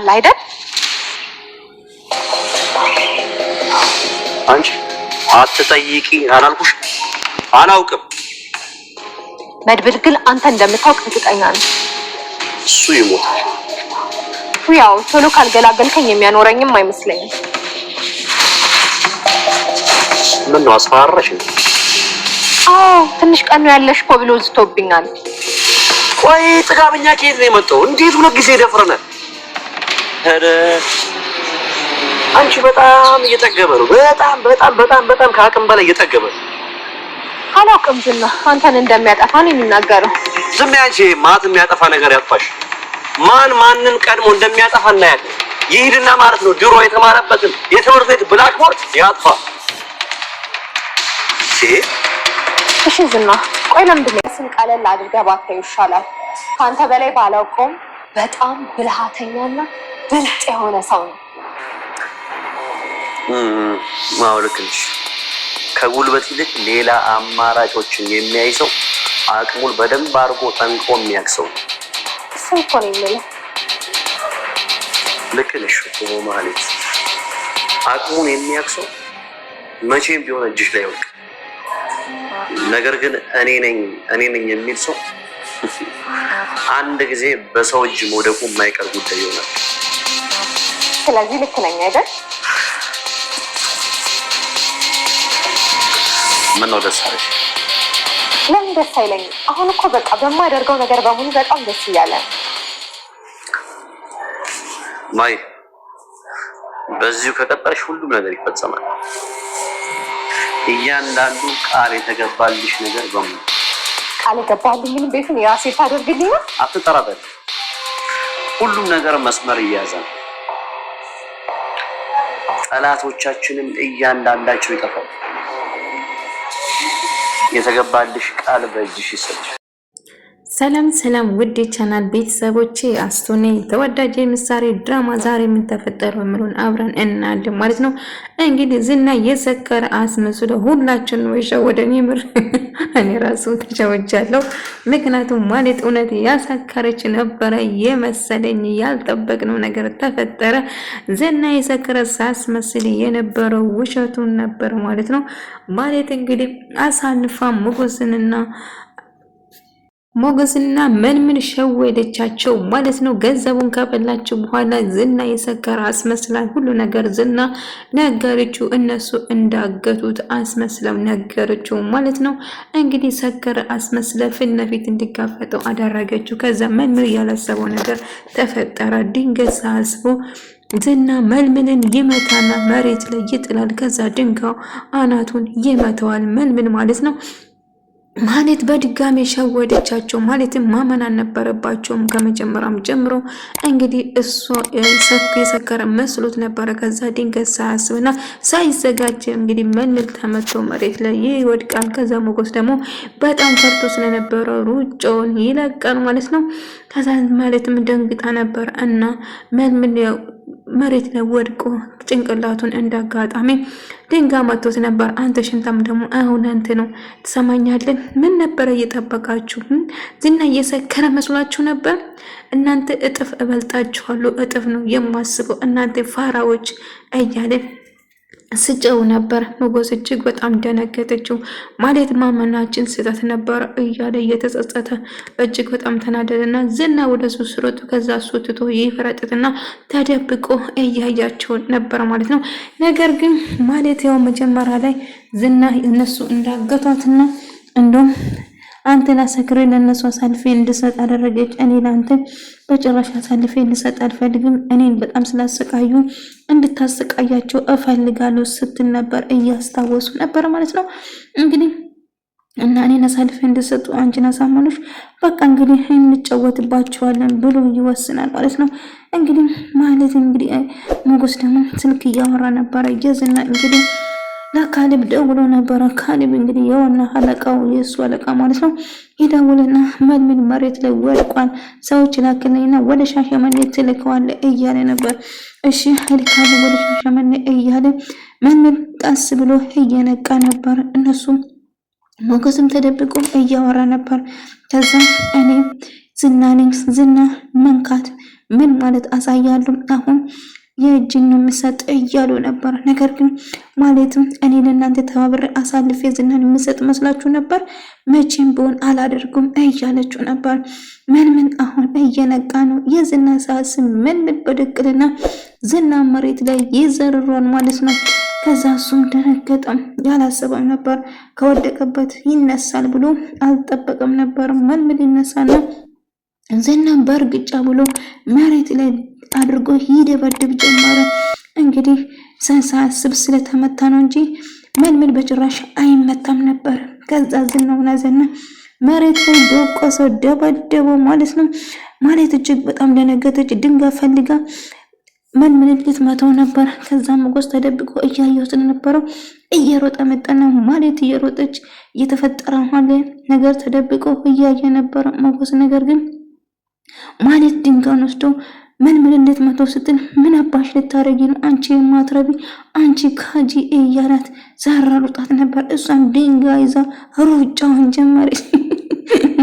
ታውቃለህ አይደል? አንቺ አትጠይቂ አላልኩሽ? አላውቅም። መድብል ግን አንተ እንደምታውቅ እርግጠኛ ነኝ። እሱ ይሞታል። ያው ቶሎ ካልገላገልከኝ የሚያኖረኝም አይመስለኝም። ምን ነው አስፈራራሽ? ትንሽ ቀኑ ያለሽ እኮ ብሎ ዝቶብኛል። ቆይ ጥጋበኛ ከየት ነው የመጣው? እንዴት ሁለት ጊዜ ደፍረናል? ኧረ አንቺ በጣም እየጠገበ ነው። በጣም ከአቅም በላይ እየጠገበ ነው። አላውቅም ዝና አንተን እንደሚያጠፋ ነው የሚናገረው። ዝም በይ አንቺ። ማት የሚያጠፋ ነገር ያጥፋሽ። ማንን ቀድሞ እንደሚያጠፋ እናያለን። ይሄድና ማለት ነው ድሮ የተማረበትን የትምህርት ቤት ብላክቦርድ ያጥፋ። እሺ ዝና ቆይ ለምንድን ነው ስም ቀለል አድርገህ ባታዩ ይሻላል? ከአንተ በላይ ባላውቀውም በጣም ብልሃተኛና ብልጥ የሆነ ሰው ነው። ማውልክልሽ ከጉልበት ይልቅ ሌላ አማራጮችን የሚያይ ሰው አቅሙን በደንብ አድርጎ ጠንቅቆ የሚያክሰው እሱን እኮ ነው የምልህ። ልክ ነሽ እኮ ማለት አቅሙን የሚያክሰው መቼም ቢሆን እጅሽ ላይ ወድቅ። ነገር ግን እኔ ነኝ የሚል ሰው አንድ ጊዜ በሰው እጅ መውደቁ የማይቀር ጉዳይ ይሆናል። ስለዚህ ልክ ነኝ አይደል? ምን ነው ደስ አለሽ? ለምን ደስ አይለኝም? አሁን እኮ በቃ በማደርገው ነገር በሙሉ በጣም ደስ እያለ ማይ በዚሁ ከቀጠልሽ ሁሉም ነገር ይፈጸማል። እያንዳንዱ ቃል የተገባልሽ ነገር በሙሉ ቃል የገባልኝን ቤቱን የራሴ ታደርግልኝ ነው። አትጠራጠሪ። ሁሉም ነገር መስመር ይያዛል። ጠላቶቻችንም እያንዳንዳቸው ይጠፋሉ። የተገባልሽ ቃል በእጅሽ ይሰጥሽ። ሰላም ውድ ቻናል ቤተሰቦቼ አስቶኔ ተወዳጅ ምሳሌ ድራማ ዛሬ ምን ተፈጠረ የሚሉን አብረን እናያለን ማለት ነው። እንግዲህ ዝና የሰከረ አስመስሎ ሁላችንን ወሸወደን። የምር እኔ ራሱ ተሸወጃለሁ። ምክንያቱም ማለት እውነት ያሰከረች ነበረ የመሰለኝ። ያልጠበቅነው ነገር ተፈጠረ። ዝና የሰከረ ሳስመስል የነበረው ውሸቱን ነበር ማለት ነው። ማለት እንግዲህ አሳልፋ ሞገስና መልምን ሸወደቻቸው ማለት ነው። ገንዘቡን ከበላችሁ በኋላ ዝና የሰከረ አስመስላል ሁሉ ነገር ዝና ነገረችው። እነሱ እንዳገቱት አስመስለው ነገረችው ማለት ነው። እንግዲህ ሰከረ አስመስለ ፊት ለፊት እንዲጋፈጠው አደረገችው። ከዛ መልምን ያላሰበው ነገር ተፈጠረ። ድንገት ሳስቦ ዝና መልምንን ይመታና መሬት ላይ ይጥላል። ከዛ ድንጋዩ አናቱን ይመተዋል መልምን ማለት ነው። ማለት በድጋሚ ሸወደቻቸው። ማለትም ማመን አልነበረባቸውም ከመጀመሪያም ጀምሮ። እንግዲህ እሱ የሰከረ መስሎት ነበረ። ከዛ ድንገት ሳያስብና ሳይዘጋጅ እንግዲህ መልምል ተመቶ መሬት ላይ ይወድቃል። ከዛ ሞገስ ደግሞ በጣም ፈርቶ ስለነበረ ሩጫውን ይለቃል ማለት ነው። ከዛ ማለትም ደንግጣ ነበር እና መልምል መሬት ላይ ወድቆ ጭንቅላቱን እንዳጋጣሚ ድንጋይ መቶት ነበር። አንተ ሽንታም ደግሞ አሁን አንተ ነው ትሰማኛለህ? ምን ነበር እየጠበቃችሁ? ዝና እየሰከረ መስሏችሁ ነበር? እናንተ እጥፍ እበልጣችኋለሁ። እጥፍ ነው የማስበው እናንተ ፋራዎች እያለ ስጨው ነበር። ሞገስ እጅግ በጣም ደነገጠችው። ማለት ማመናችን ስህተት ነበር እያለ እየተጸጸተ እጅግ በጣም ተናደደና ዝና ወደ እሱ ስሮጥ ከዛ እሱ ትቶ ይፈረጥጥና ተደብቆ እያያቸው ነበር ማለት ነው። ነገር ግን ማለት ያው መጀመሪያ ላይ ዝና እነሱ እንዳገቷትና እንደውም አንተን አሰክሬ ለነሱ አሳልፌ እንድሰጥ አደረገች። እኔ ለአንተ በጭራሽ አሳልፌ እንድሰጥ አልፈልግም። እኔን በጣም ስላሰቃዩ እንድታሰቃያቸው እፈልጋለሁ ስትል ነበር። እያስታወሱ ነበር ማለት ነው። እንግዲህ እና እኔን አሳልፌ እንድሰጡ አንቺን አሳመኑሽ። በቃ እንግዲህ እንጫወትባቸዋለን ብሎ ይወስናል ማለት ነው። እንግዲህ ሞገስ ደግሞ ስልክ እያወራ ነበረ። የዝና እንግዲህ ለካሊብ ደውሎ ነበረ። ካሊብ እንግዲህ የዋና አለቃው የእሱ አለቃ ማለት ነው። ይደውልና መልምን መሬት ላይ ወድቋል፣ ሰዎች ላክልኝና ወደ ሻሸመኔ ትልከዋለ እያለ ነበር። እሺ ልካለ ወደ ሻሸመኔ እያለ መልምን ቀስ ብሎ እየነቃ ነበር። እነሱም ሞገስም ተደብቆ እያወራ ነበር። ከዛ እኔ ዝና መንካት ምን ማለት አሳያለሁ አሁን የእጅን ነው የምሰጥ እያሉ ነበር። ነገር ግን ማለትም እኔ ለእናንተ ተባብሬ አሳልፌ ዝናን የምሰጥ መስላችሁ ነበር? መቼም ቢሆን አላደርጉም እያለችው ነበር። ምን አሁን እየነቃ ነው። የዝና ሳስ ምን በድቅልና ዝና መሬት ላይ ይዘርሯል ማለት ነው። ከዛ እሱም ደነገጠም። ያላሰበም ነበር ከወደቀበት ይነሳል ብሎ አልጠበቀም ነበር። ምን ይነሳና ዝና በእርግጫ ብሎ መሬት ላይ አድርጎ ይደበድብ ጀመረ። እንግዲህ ሳያስብ ስለተመታ ነው እንጂ ምን በጭራሽ አይመታም ነበር። ከዛ ዝናውና ዘና መሬት ላይ በቆሰ ደበደበው ማለት ነው። ማለት እጅግ በጣም ደነገጠች። ድንጋይ ፈልጋ ምን ልትመታው ነበር። ከዛ ሞገስ ተደብቆ እያየው ስለነበረው እየሮጠ መጣና ማለት እየሮጠች እየተፈጠረ ነገር ተደብቆ እያየ ነበር ሞገስ። ነገር ግን ማለት ድንጋዩን ወስዶ ምን ልትመታው ስትል ምን አባሽ ልታረጊ ነው አንቺ የማትረቢ አንቺ ካጂ እያላት ዘራሩጣት ነበር። እሷም ድንጋይ ይዛ ሩጫውን ጀመረች።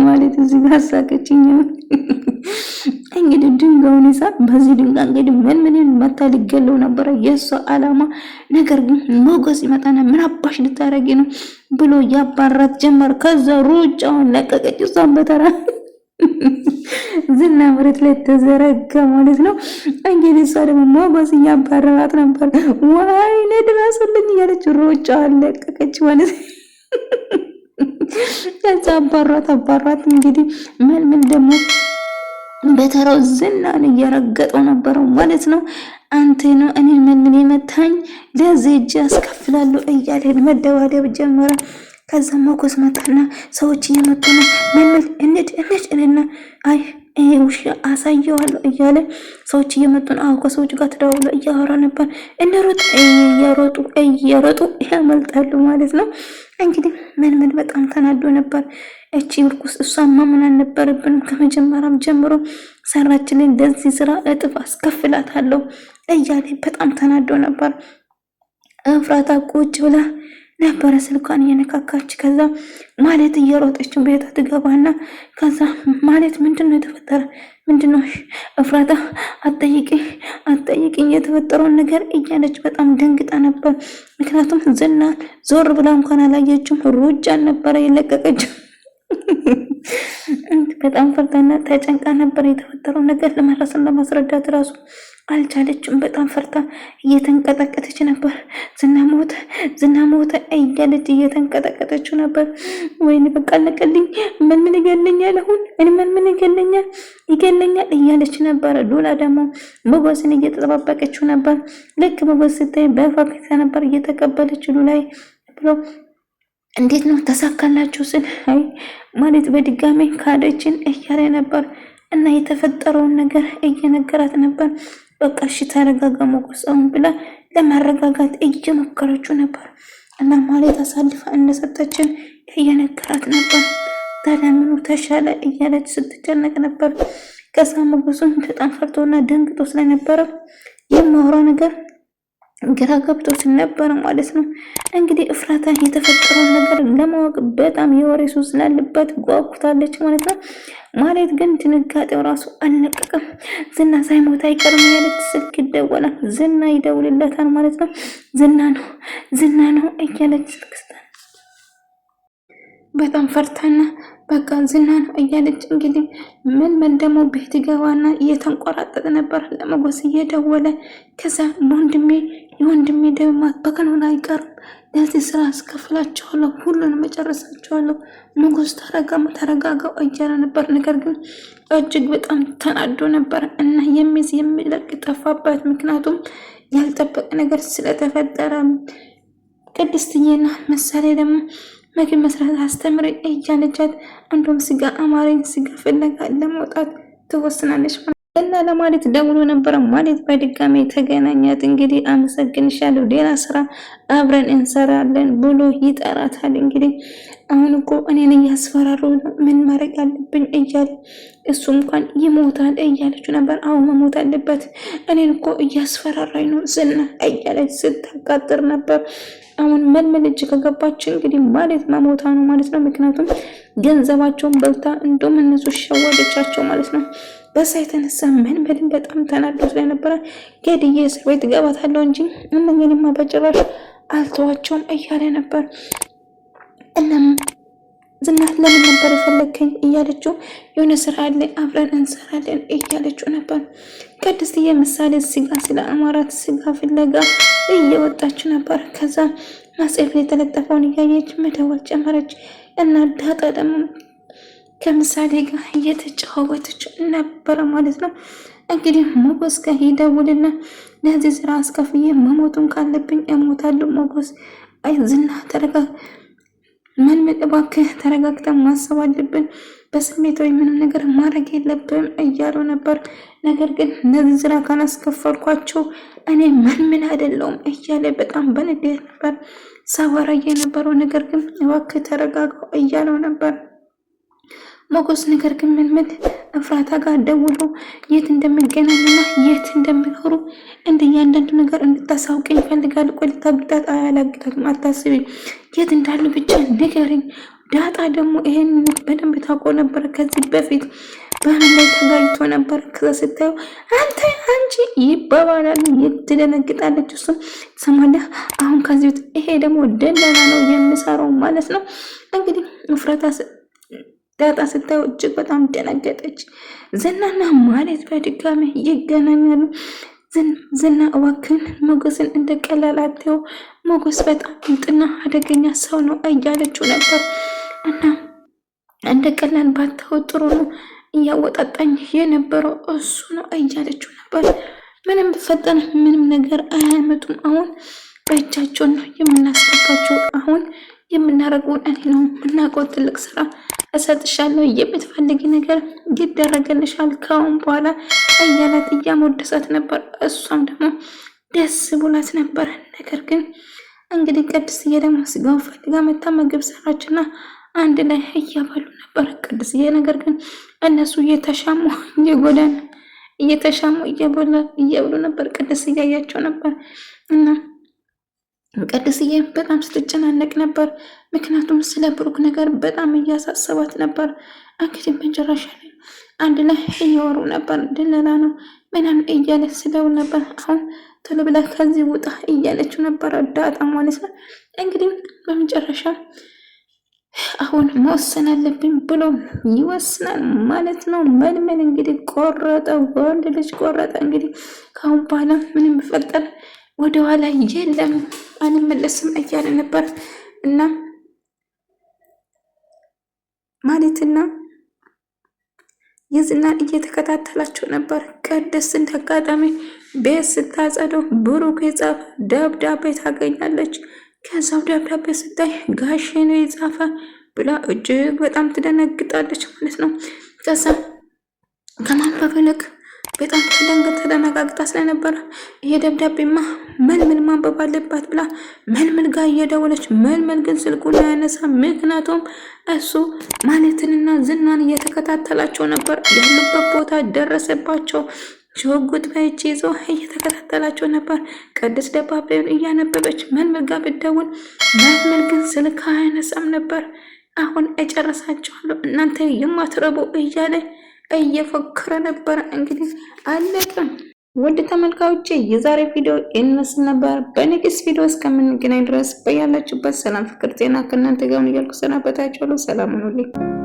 ማለት እዚህ ጋር ሳቀችኝ። እንግዲህ ድንጋዩን ይዛ በዚህ ድንጋይ እንግዲህ ምን መታ ሊገለው ነበር የሷ አላማ። ነገር ግን ሞገስ ይመጣና ምን አባሽ ልታረጊ ነው ብሎ ያባራት ጀመር። ከዛ ሩጫውን ለቀቀች። እሷም በተራ ዝና መሬት ላይ ተዘረጋ ማለት ነው። እንግዲህ እሷ ደግሞ ሞገስ እያባረራት ነበር። ወይኔ ድረሱልኝ እያለች ሩጫውን ለቀቀች ማለት ነው። ከዛ አባራት እንግዲህ ምን ደግሞ በተራው ዝናን እየረገጠው ነበር ማለት ነው። አንተ ነው እኔ ምን የመታኝ ለዚህ እጅ አስከፍላለሁ እያለ መደባደብ ጀመረ። ከዛ ሞገስ መጣና ሰዎች እየመጡ ነው እንድና አይ ውሻ አሳየዋለሁ እያለ ሰዎች እየመጡ ነው። አዎ ከሰዎች ጋር ተደዋውሎ እያወራ ነበር። እንሮጥ እየሮጡ ያመልጣሉ ማለት ነው። እንግዲህ ምን በጣም ተናዶ ነበር። እቺ ብርኩስ እሷማ ምን አልነበረብንም ከመጀመሪያም ጀምሮ ሰራችልን እንደዚህ ስራ እጥፍ አስከፍላታለሁ እያለ በጣም ተናዶ ነበር። እፍራታ ቁጭ ብላ ነበረ ስልኳን እየነካካች። ከዛ ማለት እየሮጠች ቤቷ ትገባና ከዛ ማለት ምንድነው የተፈጠረ ምንድነው እፍራታ አትጠይቂኝ የተፈጠረውን ነገር እያለች በጣም ደንግጣ ነበር። ምክንያቱም ዝና ዞር ብላ እንኳን አላየችም። ሩጫን ነበረ የለቀቀችው። በጣም ፈርታና ተጨንቃ ነበር። የተፈጠረው ነገር ለማስረዳት ራሱ አልቻለችም። በጣም ፈርታ እየተንቀጠቀጠች ነበር። ዝና ሞተ እያለች እየተንቀጠቀጠችው ነበር። ወይኔ በቃ አለቀልኝ፣ ምን ይገለኛል አሁን እኔ ምን ይገለኛል እያለች ነበር። ሉላ ደግሞ ሞገስን እየተጠባበቀችው ነበር። ልክ ሞገስ ስታይ በፈገግታ ነበር እየተቀበለችው ሉላይ ብሎ እንዴት ነው ተሳካላችሁ ስል አይ ማለት በድጋሚ ካደችን እያለ ነበር እና የተፈጠረውን ነገር እየነገራት ነበር። በቃ እሺ ተረጋጋ ሞገስ አሁን ብላ ለማረጋጋት እየሞከረችው ነበር። እና ማለት አሳልፋ እንደሰጠችን እየነገራት ነበር። ታዲያ ምኑ ተሻለ እያለች ስትጨነቅ ነበር። ከዛ ሞገሱን በጣም ፈርቶና ደንግጦ ስለነበረ የማወራው ነገር ግራ ገብቶት ነበር ማለት ነው። እንግዲህ እፍራታ የተፈጠረውን ነገር ለማወቅ በጣም የወሬ ሱስ ስላለበት ጓጉታለች ማለት ነው። ማለት ግን ድንጋጤው ራሱ አልለቀቀም። ዝና ሳይሞት አይቀርም ያለች ስልክ ይደወላል። ዝና ይደውልለታል ማለት ነው። ዝና ነው እያለች ስልክ በጣም ፈርታና በቃ ዝና ነው እያለች እንግዲህ ምን ደግሞ ቤት ገባና እየተንቆራጠጠ ነበር ለሞገስ እየደወለ። ከዛ የወንድሜ ደግሞ በቀኑን አይቀርም ለዚህ ስራ አስከፍላቸዋለሁ፣ ሁሉንም መጨረሳቸዋለሁ፣ ሞገስ ተረጋጋው እያለ ነበር። ነገር ግን እጅግ በጣም ተናዶ ነበር እና የሚለቅ ጠፋባት። ምክንያቱም ያልጠበቀ ነገር ስለተፈጠረ ቅድስትዬና ምሳሌ ደግሞ ምግብ መስራት አስተምሪ እያለቻት እንደውም ስጋ አማረኝ ስጋ ፍለጋ ለመውጣት ትወስናለች እና ለማለት ደውሎ ነበር። ማለት በድጋሚ ተገናኛት። እንግዲህ አመሰግንሻለሁ፣ ሌላ ስራ አብረን እንሰራለን ብሎ ይጠራታል። እንግዲህ አሁን እኮ እኔን እያስፈራሩ ነው፣ ምን ማድረግ አለብኝ እያለ እሱ እንኳን ይሞታል እያለችው ነበር። አሁን መሞት አለበት፣ እኔን እኮ እያስፈራራኝ ነው ዝና እያለች ስታቃጥር ነበር። አሁን መልመል እጅ ከገባች እንግዲህ ማለት መሞታ ነው ማለት ነው። ምክንያቱም ገንዘባቸውን በልታ እንደውም እነሱ ሸወደቻቸው ማለት ነው። በዛ የተነሳ መልመልን በጣም ተናዶ ስለነበረ ገድዬ እስር ቤት እገባታለሁ እንጂ እነኝንማ በጭራሽ አልተዋቸውም እያለ ነበር። እናም ዝናት ለምን ነበር የፈለግከኝ እያለችው የሆነ ስራ አለ አብረን እንሰራለን እያለችው ነበር። ቅድስትዬ ምሳሌ ስጋ ስለ አማራት ስጋ ፍለጋ እየወጣች ነበር። ከዛ ማጽፍ ላይ የተለጠፈውን እያየች መደወል ጀመረች እና ዳጣ ደግሞ ከምሳሌ ጋር እየተጫወተች ነበረ ማለት ነው። እንግዲህ ሞገስ ጋር ይደውልና ለዚህ ስራ አስከፍዬ መሞቱን ካለብኝ እሞታለሁ። ሞገስ አይ ዝና ተረጋጋ፣ ምን እባክህ ተረጋግተን ማሰብ አለብን፣ በስሜታዊ ምንም ነገር ማድረግ የለብም እያለው ነበር። ነገር ግን እነዚህ ስራ ካላስከፈልኳቸው እኔ ምን አይደለሁም እያለ በጣም በንዴት ነበር ሳወራ የነበረው። ነገር ግን እባክህ ተረጋጋው እያለው ነበር ሞገስ። ነገር ግን ምን እፍራታ ጋር ደውሎ የት እንደሚገናኙና የት እንደሚኖሩ እያንዳንዱ ነገር እንድታሳውቀኝ ይፈልጋል። ቆይ ልታግታት አያላግታትም፣ አታስቢ፣ የት እንዳሉ ብቻ ንገረኝ። ዳጣ ደግሞ ይሄን በደንብ ታውቀው ነበር። ከዚህ በፊት በምን ላይ ተጋጭቶ ነበር። ከዛ ስታየው አንቺ ይባባላል፣ ትደነግጣለች። እሱም ሰማለህ አሁን ከዚህ ይሄ ደግሞ ደላላ ነው የሚሰራው ማለት ነው። እንግዲህ እፍራታ ዳጣ ስታየው እጅግ በጣም ደነገጠች። ዝናና ማለት በድጋሚ ይገናኛሉ። ዝና እባክህን ሞገስን እንደ ቀላል አትየው፣ ሞገስ በጣም ጥና አደገኛ ሰው ነው እያለችው ነበር። እና እንደ ቀላል ባታው ጥሩ ነው፣ እያወጣጣኝ የነበረው እሱ ነው እያለችው ነበር። ምንም በፈጠነ ምንም ነገር አያመጡም። አሁን በእጃቸውን ነው የምናስገባቸው። አሁን የምናደርገውን እኔ ነው የምናውቀው። ትልቅ ስራ እሰጥሻለሁ፣ የምትፈልጊ ነገር ይደረግልሻል ከአሁን በኋላ እያላት እያሞደሳት ነበር። እሷም ደግሞ ደስ ብሏት ነበር። ነገር ግን እንግዲህ ቅድስትዬ ደግሞ ስጋውን ፈልጋ መታ ምግብ ሰራችና አንድ ላይ እያበሉ ነበር ቅድስትዬ። ነገር ግን እነሱ እየተሻሙ እየጎዳን እየተሻሙ እየበሉ ነበር። ቅድስት እያያቸው ነበር እና ቅድስትዬ በጣም ስትጨናነቅ ነበር። ምክንያቱም ስለ ብሩክ ነገር በጣም እያሳሰባት ነበር። እንግዲህ መጨረሻ ላይ አንድ ላይ እያወሩ ነበር። ድለላ ነው ምናምን እያለ ስለውል ነበር። አሁን ቶሎ ብላ ከዚህ ውጣ እያለችው ነበር ዳጣ ማለት ነው። እንግዲህ በመጨረሻ አሁን መወሰን አለብኝ ብሎ ይወስናል ማለት ነው። መልመል እንግዲህ ቆረጠ፣ ወንድ ልጅ ቆረጠ። እንግዲህ ከአሁን በኋላ ምንም ቢፈጠር ወደ ኋላ የለም አንመለስም እያለ ነበር እና ማለትና የዝናን እየተከታተላቸው ነበር። ቅድስት እንደ አጋጣሚ ቤት ስታጸደው ብሩክ የጻፈ ደብዳቤ ታገኛለች። ከዛው ደብዳቤ ስታይ ጋሼ ነው የጻፈ ብላ እጅግ በጣም ትደነግጣለች ማለት ነው። ከዛ ከማንበብ ይልቅ በጣም ተደነጋግጣ ስለነበረ ይሄ ደብዳቤማ መልመል ማንበብ አለባት ብላ መልመል ጋር እየደወለች፣ መልመል ግን ስልኩን ያነሳ። ምክንያቱም እሱ ማለትንና ዝናን እየተከታተላቸው ነበር። ያሉበት ቦታ ደረሰባቸው። ሽጉጥ በእጅ ይዞ እየተከታተላቸው ነበር። ቅድስት ደብዳቤውን እያነበበች መልመል ጋር ብትደውል መልመል ግን ስልክ አያነሳም ነበር። አሁን እጨረሳቸዋለሁ እናንተ የማትረቡ እያለ እየፎከረ ነበር። እንግዲህ አለቀም። ውድ ተመልካዮቼ የዛሬ ቪዲዮ ይመስል ነበር። በኔክስት ቪዲዮ እስከምንገናኝ ድረስ በያላችሁበት ሰላም፣ ፍቅር፣ ጤና ከእናንተ ጋር ይሁን እያልኩ ሰናበታችኋለሁ። ሰላም ሁኑልኝ።